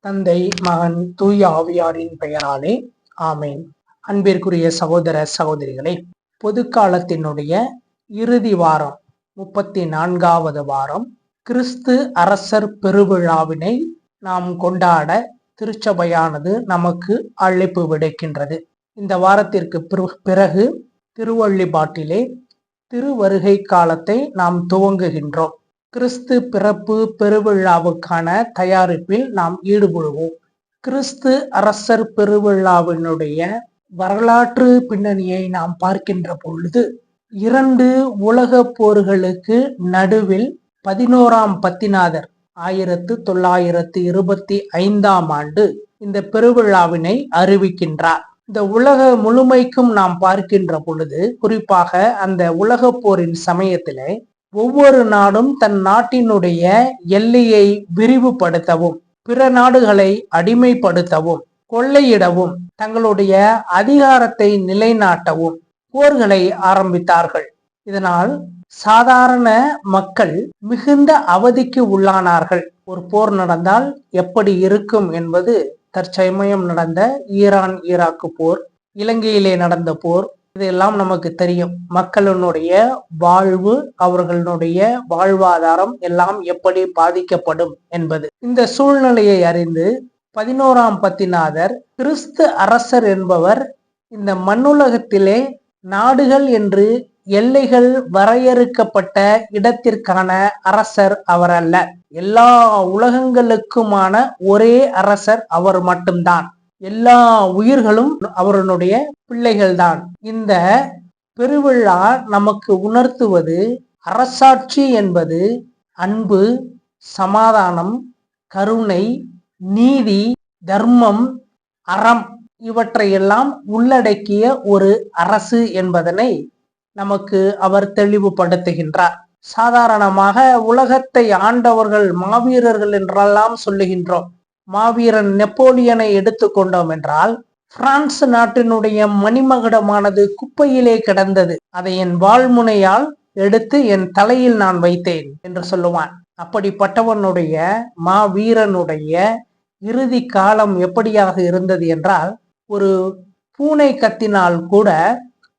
தந்தை, மகன், தூய ஆவியாரின் பெயராலே ஆமேன். அன்பிற்குரிய சகோதர சகோதரிகளே, பொதுக்காலத்தினுடைய இறுதி வாரம் 34வது வாரம் கிறிஸ்து அரசர் பெருவிழாவினை நாம் கொண்டாட திருச்சபையானது நமக்கு அழைப்பு விடுக்கின்றது. இந்த வாரத்திற்கு பிறகு திருவள்ளிபாட்டிலே திருவருகை காலத்தை நாம் துவங்குகின்றோம். கிறிஸ்து பிறப்பு பெருவிழாவுக்கான தயாரிப்பில் நாம் ஈடுபடுவோம். கிறிஸ்து அரசர் பெருவிழாவினுடைய வரலாற்று பின்னணியை நாம் பார்க்கின்ற பொழுது 2 உலக போர்களுக்கு நடுவில் 11ஆம் பத்திநாதர் 1925ஆம் ஆண்டு இந்த பெருவிழாவினை அறிவிக்கின்றார். இந்த உலக முழுமைக்கும் நாம் பார்க்கின்ற பொழுது, குறிப்பாக அந்த உலக போரின் சமயத்திலே ஒவ்வொரு நாடும் தன் நாட்டினுடைய எல்லையை விரிவுபடுத்தவும், பிற நாடுகளை அடிமைப்படுத்தவும், கொள்ளையிடவும், தங்களுடைய அதிகாரத்தை நிலைநாட்டவும் போர்களை ஆரம்பித்தார்கள். இதனால் சாதாரண மக்கள் மிகுந்த அவதிக்கு உள்ளானார்கள். ஒரு போர் நடந்தால் எப்படி இருக்கும் என்பது தற்சமயம் நடந்த ஈரான்-ஈராக்கு போர், இலங்கையிலே நடந்த போர், இதெல்லாம் நமக்கு தெரியும். மக்களினுடைய வாழ்வு, அவர்களுடைய வாழ்வாதாரம் எல்லாம் எப்படி பாதிக்கப்படும் என்பது. இந்த சூழ்நிலையை அறிந்து 11ஆம் பத்திநாதர் கிறிஸ்து அரசர் என்பவர் இந்த மண்ணுலகத்திலே நாடுகள் என்று எல்லைகள் வரையறுக்கப்பட்ட இடத்திற்கான அரசர் அவர் அல்ல. எல்லா உலகங்களுக்குமான ஒரே அரசர் அவர் மட்டும்தான். எல்லா உயிர்களும் அவருடைய பிள்ளைகள்தான். இந்த பெருவிழா நமக்கு உணர்த்துவது, அரசாட்சி என்பது அன்பு, சமாதானம், கருணை, நீதி, தர்மம், அறம் இவற்றையெல்லாம் உள்ளடக்கிய ஒரு அரசு என்பதனை நமக்கு அவர் தெளிவுபடுத்துகின்றார். சாதாரணமாக உலகத்தை ஆண்டவர்கள் மாவீரர்கள் என்றெல்லாம் சொல்லுகின்றோம். மாவீரன் நெப்போலியனை எடுத்துக்கொண்டோம் என்றால், பிரான்ஸ் நாட்டினுடைய மணிமகுடமானது குப்பையிலே கிடந்தது. அதை என் வாழ்முனையால் எடுத்து என் தலையில் நான் வைத்தேன் என்று சொல்லுவான். அப்படிப்பட்டவனுடைய மாவீரனுடைய இறுதி காலம் எப்படியாக இருந்தது என்றால், ஒரு பூனை கத்தினால் கூட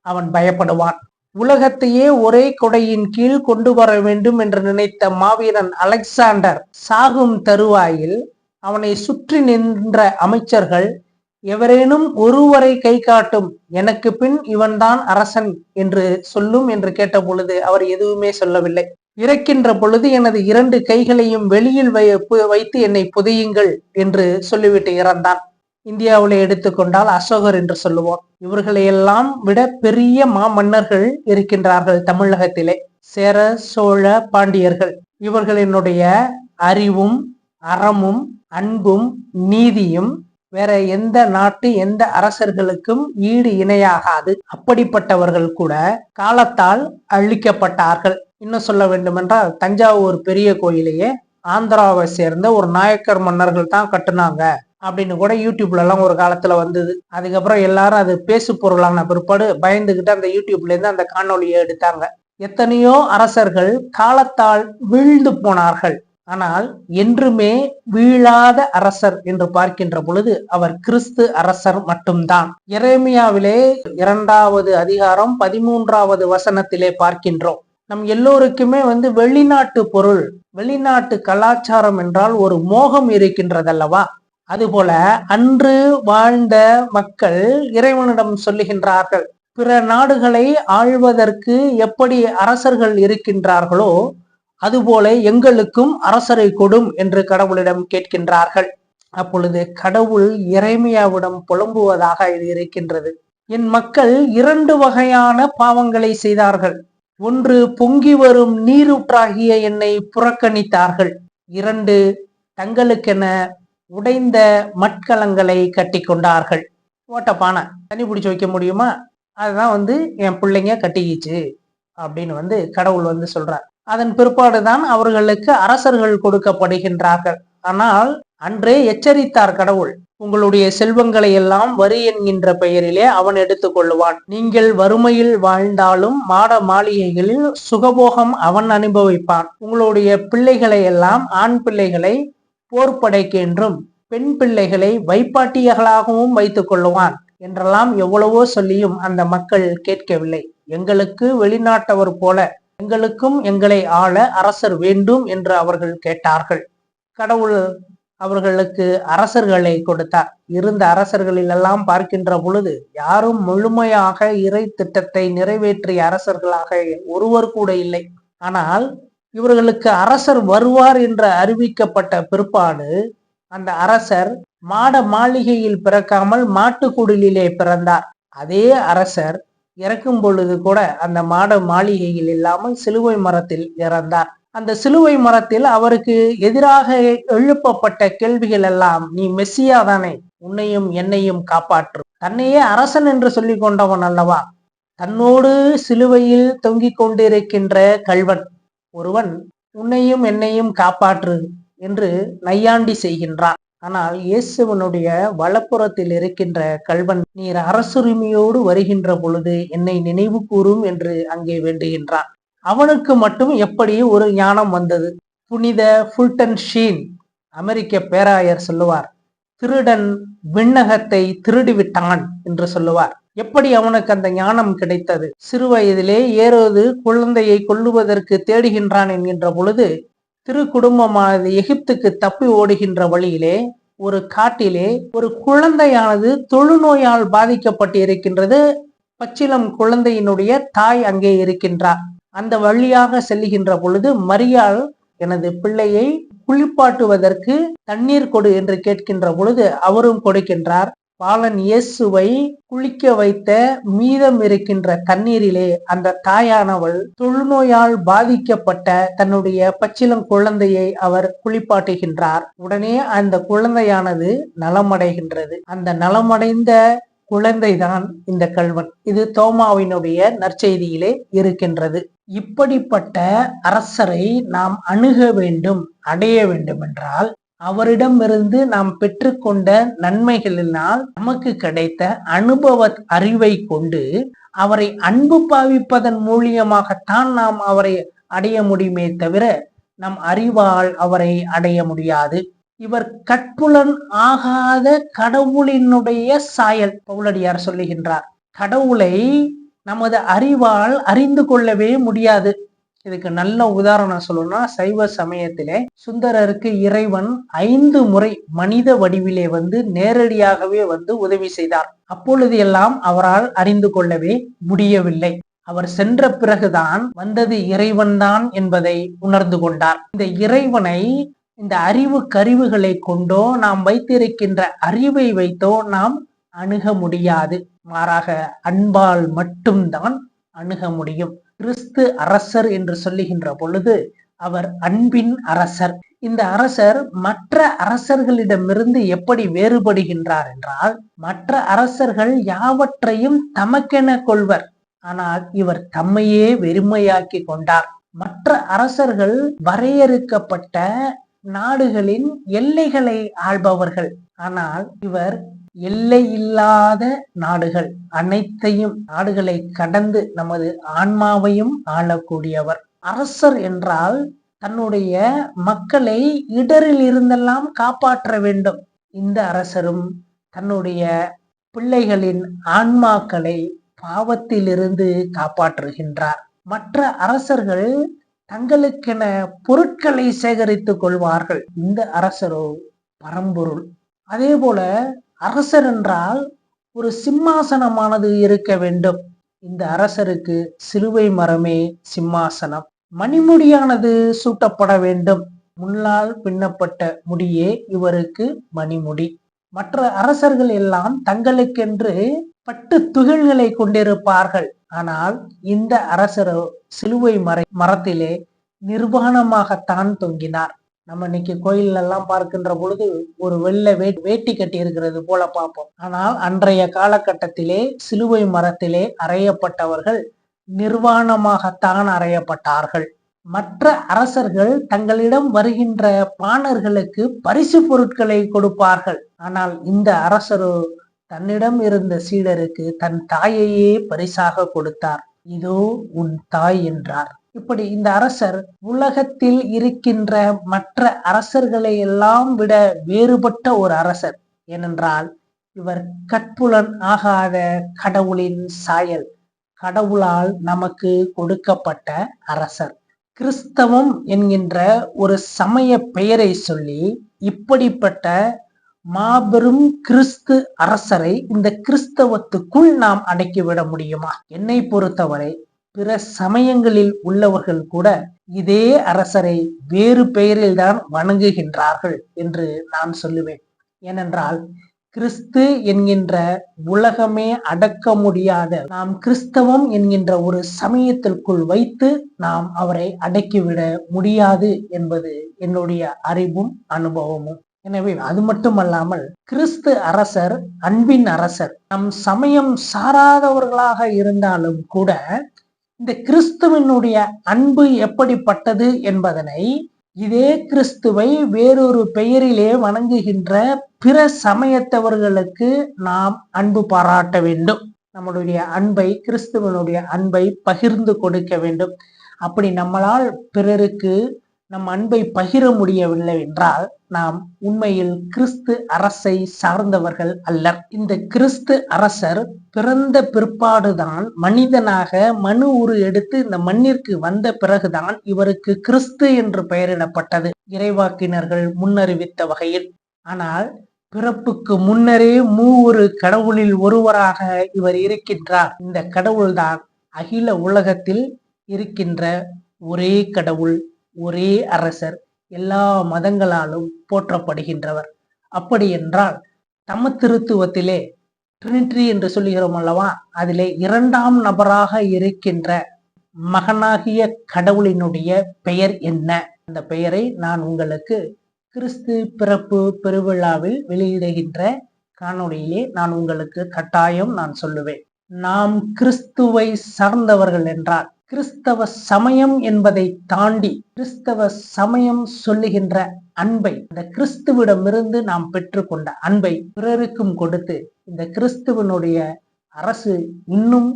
அவன் பயப்படுவான். உலகத்தையே ஒரே கொடையின் கீழ் கொண்டு வர வேண்டும் என்று நினைத்த மாவீரன் அலெக்சாண்டர் சாகும் தருவாயில் அவனை சுற்றி நின்ற அமைச்சர்கள், எவரேனும் ஒருவரை கை காட்டும், எனக்கு பின் இவன்தான் அரசன் என்று சொல்லும் என்று கேட்ட பொழுது அவர் எதுவுமே சொல்லவில்லை. இறக்கின்ற பொழுது எனது 2 கைகளையும் வெளியில் வைத்து என்னை புதையுங்கள் என்று சொல்லிவிட்டு இறந்தான். இந்தியாவிலே எடுத்துக்கொண்டால் அசோகர் என்று சொல்லுவோம். இவர்களையெல்லாம் விட பெரிய மாமன்னர்கள் இருக்கின்றார்கள் தமிழகத்திலே. சேர, சோழ, பாண்டியர்கள். இவர்களினுடைய அறிவும் அறமும் அன்பும் நீதியும் வேற எந்த நாட்டு எந்த அரசர்களுக்கும் ஈடு இணையாகாது. அப்படிப்பட்டவர்கள் கூட காலத்தால் அழிக்கப்பட்டார்கள். இன்னும் சொல்ல வேண்டுமென்றால், தஞ்சாவூர் பெரிய கோயிலையே ஆந்திராவை சேர்ந்த ஒரு நாயக்கர் மன்னர்கள் தான் கட்டுனாங்க அப்படின்னு கூட யூடியூப்ல எல்லாம் ஒரு காலத்துல வந்தது. அதுக்கப்புறம் எல்லாரும் அது பேசு பொருளான பிற்பாடு பயந்துகிட்டு அந்த யூடியூப்ல இருந்து அந்த காணொலியை எடுத்தாங்க. எத்தனையோ அரசர்கள் காலத்தால் வீழ்ந்து போனார்கள். ஆனால் என்றுமே வீழாத அரசர் என்று பார்க்கின்ற பொழுது அவர் கிறிஸ்து அரசர் மட்டும்தான். எரேமியாவிலே 2வது அதிகாரம் 13வது வசனத்திலே பார்க்கின்றோம். நம் எல்லோருக்குமே வெளிநாட்டு பொருள், வெளிநாட்டு கலாச்சாரம் என்றால் ஒரு மோகம் இருக்கின்றதல்லவா? அதுபோல அன்று வாழ்ந்த மக்கள் இறைவனிடம் சொல்லுகின்றார்கள், பிற நாடுகளை ஆள்வதற்கு எப்படி அரசர்கள் இருக்கின்றார்களோ அதுபோல எங்களுக்கும் அரசரை கொடும் என்று கடவுளிடம் கேட்கின்றார்கள். அப்பொழுது கடவுள் எரேமியாவிடம் புலம்புவதாக இது இருக்கின்றது. என் மக்கள் 2 வகையான பாவங்களை செய்தார்கள். ஒன்று, பொங்கி வரும் நீரூற்றாகிய என்னை புறக்கணித்தார்கள். 2, தங்களுக்கென உடைந்த மட்கலங்களை கட்டி கொண்டார்கள். ஓட்டப்பானை தண்ணி பிடிச்சி வைக்க முடியுமா? அதுதான் என் பிள்ளைங்க கட்டிக்கிச்சு அப்படின்னு கடவுள் சொல்றார். அதன் பிற்பாடுதான் அவர்களுக்கு அரசர்கள் கொடுக்கப்படுகின்றார்கள். ஆனால் அன்றே எச்சரித்தார் கடவுள், உங்களுடைய செல்வங்களை எல்லாம் வரி என்கின்ற பெயரிலே அவன் எடுத்துக் கொள்ளுவான். நீங்கள் வறுமையில் வாழ்ந்தாலும் மாட மாளிகைகளில் சுகபோகம் அவன் அனுபவிப்பான். உங்களுடைய பிள்ளைகளை எல்லாம், ஆண் பிள்ளைகளை போர்ப்படைக்கு என்றும் பெண் பிள்ளைகளை வைப்பாட்டியர்களாகவும் வைத்துக் கொள்ளுவான் என்றெல்லாம் எவ்வளவோ சொல்லியும் அந்த மக்கள் கேட்கவில்லை. எங்களுக்கு வெளிநாட்டவர் போல எங்களுக்கும் எங்களை ஆள அரசர் வேண்டும் என்று அவர்கள் கேட்டார்கள். கடவுள் அவர்களுக்கு அரசர்களை கொடுத்தார். இருந்த அரசர்களில் எல்லாம் பார்க்கின்ற பொழுது யாரும் முழுமையாக இறை திட்டத்தை நிறைவேற்றிய அரசர்களாக ஒருவர் கூட இல்லை. ஆனால் இவர்களுக்கு அரசர் வருவார் என்று அறிவிக்கப்பட்ட பிற்பாடு அந்த அரசர் மாட மாளிகையில் பிறக்காமல் மாட்டுக்குடிலே பிறந்தார். அதே அரசர் இறக்கும் பொழுது கூட அந்த மாட மாளிகையில் இல்லாமல் சிலுவை மரத்தில் இறந்தார். அந்த சிலுவை மரத்தில் அவருக்கு எதிராக எழுப்பப்பட்ட கேள்விகள் எல்லாம், நீ மெஸ்ஸியா தானே, உன்னையும் என்னையும் காப்பாற்று. தன்னையே அரசன் என்று சொல்லிக் கொண்டவன் அல்லவா, தன்னோடு சிலுவையில் தொங்கிக் கொண்டிருக்கின்ற கள்வன் ஒருவன் உன்னையும் என்னையும் காப்பாற்று என்று நையாண்டி செய்கின்றான். ஆனால் இயேசுவனுடைய வலப்புறத்தில் இருக்கின்ற கள்வன், நீர் அரசுரிமையோடு வருகின்ற பொழுது என்னை நினைவு கூறும் என்று அங்கே வேண்டுகின்றான். அவனுக்கு மட்டும் எப்படி ஒரு ஞானம் வந்தது? புனித ஃபுல்டன் ஷீன் அமெரிக்க பேராயர் சொல்லுவார், திருடன் விண்ணகத்தை திருடிவிட்டான் என்று சொல்லுவார். எப்படி அவனுக்கு அந்த ஞானம் கிடைத்தது? சிறு வயதிலே ஏரோது குழந்தையை கொல்லுவதற்கு தேடுகின்றான் என்கின்ற பொழுது திரு குடும்பமானது எகிப்துக்கு தப்பி ஓடுகின்ற வழியிலே ஒரு காட்டிலே ஒரு குழந்தையானது தொழுநோயால் பாதிக்கப்பட்டு இருக்கின்றது. பச்சிலம் குழந்தையினுடைய தாய் அங்கே இருக்கின்றார். அந்த வழியாக செல்லுகின்ற பொழுது மரியாள் எனது பிள்ளையை குளிப்பாட்டுவதற்கு தண்ணீர் கொடு என்று கேட்கின்ற பொழுது அவரும் கொடுக்கின்றார். பாலன் இயேசுவை குளிக்க வைத்த மீதம் இருக்கின்ற தண்ணீரிலே அந்த தாயானவள் தொழுநோயால் பாதிக்கப்பட்ட தன்னுடைய பச்சிலம் குழந்தையை அவர் குளிப்பாட்டுகின்றார். உடனே அந்த குழந்தையானது நலமடைகின்றது. அந்த நலமடைந்த குழந்தைதான் இந்த கள்வன். இது தோமாவினுடைய நற்செய்தியிலே இருக்கின்றது. இப்படிப்பட்ட அரசரை நாம் அணுக வேண்டும், அடைய வேண்டும் என்றால் அவரிடமிருந்து நாம் பெற்றுக்கொண்ட நன்மைகளினால் நமக்கு கிடைத்த அனுபவ அறிவை கொண்டு அவரை அன்பு பாவிப்பதன் மூலியமாகத்தான் நாம் அவரை அடைய முடியுமே தவிர நம் அறிவால் அவரை அடைய முடியாது. இவர் கற்புலன் ஆகாத கடவுளினுடைய சாயல். பவுலடியார் சொல்லுகின்றார், கடவுளை நமது அறிவால் அறிந்து கொள்ளவே முடியாது. இதுக்கு நல்ல உதாரணம் சொல்லணும்னா, சைவ சமயத்திலே சுந்தரருக்கு இறைவன் 5 முறை மனித வடிவிலே நேரடியாகவே உதவி செய்தார். அப்பொழுது எல்லாம் அவரால் அறிந்து கொள்ளவே முடியவில்லை. அவர் சென்ற பிறகுதான் வந்தது இறைவன் தான் என்பதை உணர்ந்து கொண்டார். இந்த இறைவனை இந்த அறிவு கருவிகளை கொண்டோ நாம் வைத்திருக்கின்ற அறிவை வைத்தோ நாம் அணுக முடியாது. மாறாக அன்பால் மட்டும்தான் அணுக முடியும். கிறிஸ்து அரசர் என்று சொல்லுகின்ற பொழுது அவர் அன்பின் அரசர். இந்த அரசர் மற்ற அரசர்களிடமிருந்து எப்படி வேறுபடுகின்றார் என்றால், மற்ற அரசர்கள் யாவற்றையும் தமக்கென கொள்வர், ஆனால் இவர் தம்மையே வெறுமையாக்கி கொண்டார். மற்ற அரசர்கள் வரையறுக்கப்பட்ட நாடுகளின் எல்லைகளை ஆள்பவர்கள், ஆனால் இவர் எல்லை இல்லாத நாடுகள் அனைத்தையும் நாடுகளை கடந்து நமது ஆன்மாவையும் ஆளக்கூடியவர். அரசர் என்றால் தன்னுடைய மக்களை இடரில் இருந்தெல்லாம் காப்பாற்ற வேண்டும். இந்த அரசரும் தன்னுடைய பிள்ளைகளின் ஆன்மாக்களை பாவத்திலிருந்து காப்பாற்றுகின்றார். மற்ற அரசர்கள் தங்களுக்கென பொருட்களை சேகரித்துக் கொள்வார்கள். இந்த அரசரோ பரம்பொருள். அதே போல அரசர் என்றால் ஒரு சிம்மாசனமானது இருக்க வேண்டும். இந்த அரசருக்கு சிலுவை மரமே சிம்மாசனம். மணிமுடியானது சூட்டப்பட வேண்டும். முன்னால் பின்னப்பட்ட முடியே இவருக்கு மணிமுடி. மற்ற அரசர்கள் எல்லாம் தங்களுக்கென்று பட்டு துகில்களை கொண்டிருப்பார்கள். ஆனால் இந்த அரசரோ சிலுவை மரத்திலே நிர்வாணமாகத்தான் தொங்கினார். நம்ம இன்னைக்கு கோயில் எல்லாம் பார்க்கின்ற பொழுது ஒரு வெள்ளை வேட்டி கட்டி இருக்கிறது போல பார்ப்போம். ஆனால் அன்றைய காலகட்டத்திலே சிலுவை மரத்திலே அறையப்பட்டவர்கள் நிர்வாணமாகத்தான் அறையப்பட்டார்கள். மற்ற அரசர்கள் தங்களிடம் வருகின்ற பாணர்களுக்கு பரிசு பொருட்களை கொடுப்பார்கள். ஆனால் இந்த அரசரோ தன்னிடம் இருந்த சீடருக்கு தன் தாயையே பரிசாக கொடுத்தார். இதோ உன் தாய் என்றார். இப்படி இந்த அரசர் உலகத்தில் இருக்கின்ற மற்ற அரசர்களை எல்லாம் விட வேறுபட்ட ஒரு அரசர். ஏனென்றால் இவர் கற்புலன் ஆகாத கடவுளின் சாயல், கடவுளால் நமக்கு கொடுக்கப்பட்ட அரசர். கிறிஸ்தவம் என்கின்ற ஒரு சமய பெயரை சொல்லி இப்படிப்பட்ட மாபெரும் கிறிஸ்து அரசரை இந்த கிறிஸ்தவத்துக்குள் நாம் அடக்கிவிட முடியுமா? என்னை பொறுத்தவரை பிற சமயங்களில் உள்ளவர்கள் கூட இதே அரசரை வேறு பெயரில் தான் வணங்குகின்றார்கள் என்று நான் சொல்லுவேன். ஏனென்றால் கிறிஸ்து என்கின்ற உலகமே அடக்க முடியாத நாம் கிறிஸ்தவம் என்கின்ற ஒரு சமயத்திற்குள் வைத்து நாம் அவரை அடக்கிவிட முடியாது என்பது என்னுடைய அறிவும் அனுபவமும். எனவே அது மட்டுமல்லாமல் கிறிஸ்து அரசர் அன்பின் அரசர். நம் சமயம் சாராதவர்களாக இருந்தாலும் கூட இந்த கிறிஸ்துவனுடைய அன்பு எப்படிப்பட்டது என்பதனை இதே கிறிஸ்துவை வேறொரு பெயரிலே வணங்குகின்ற பிற சமயத்தவர்களுக்கு நாம் அன்பு பாராட்ட வேண்டும். நம்முடைய அன்பை, கிறிஸ்துவனுடைய அன்பை பகிர்ந்து கொடுக்க வேண்டும். அப்படி நம்மளால் பிறருக்கு நம் அன்பை பகிர முடியவில்லை என்றால் நாம் உண்மையில் கிறிஸ்து அரசை சார்ந்தவர்கள் அல்ல. இந்த கிறிஸ்து அரசர் பிறந்த பிற்பாடுதான் மனிதனாக மனு உரு எடுத்து இந்த மண்ணிற்கு வந்த பிறகுதான் இவருக்கு கிறிஸ்து என்று பெயரிடப்பட்டது, இறைவாக்கினர்கள் முன்னறிவித்த வகையில். ஆனால் பிறப்புக்கு முன்னரே மூவொரு கடவுளில் ஒருவராக இவர் இருக்கின்றார். இந்த கடவுள்தான் அகில உலகத்தில் இருக்கின்ற ஒரே கடவுள், ஒரே அரசர், எல்லா மதங்களாலும் போற்றப்படுகின்றவர். அப்படி என்றால் தம திருத்துவத்திலே ட்ரினிட்டி என்று சொல்லுகிறோம் அல்லவா, அதிலே இரண்டாம் நபராக இருக்கின்ற மகனாகிய கடவுளினுடைய பெயர் என்ன? அந்த பெயரை நான் உங்களுக்கு கிறிஸ்து பிறப்பு பெருவிழாவில் வெளியிடுகின்ற காணொளியிலே நான் உங்களுக்கு கட்டாயம் நான் சொல்லுவேன். நாம் கிறிஸ்துவை சார்ந்தவர்கள் என்றால் கிறிஸ்தவ சமயம் என்பதை தாண்டி கிறிஸ்தவ சமயம் சொல்லுகின்ற அன்பை, இந்த கிறிஸ்துவிடமிருந்து நாம் பெற்றுக்கொண்ட அன்பை பிறருக்கும் கொடுத்து இந்த கிறிஸ்துவனுடைய அரசு இன்னும்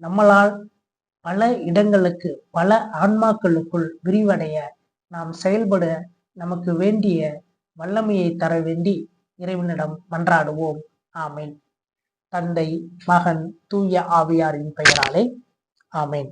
நம்மளால் பல இடங்களுக்கு, பல ஆன்மாக்களுக்குள் விரிவடைய நாம் செயல்பட நமக்கு வேண்டிய வல்லமையை தர வேண்டி இறைவனிடம் மன்றாடுவோம். ஆமேன். தந்தை, மகன், தூய ஆவியாரின் பெயராலே ஆமேன்.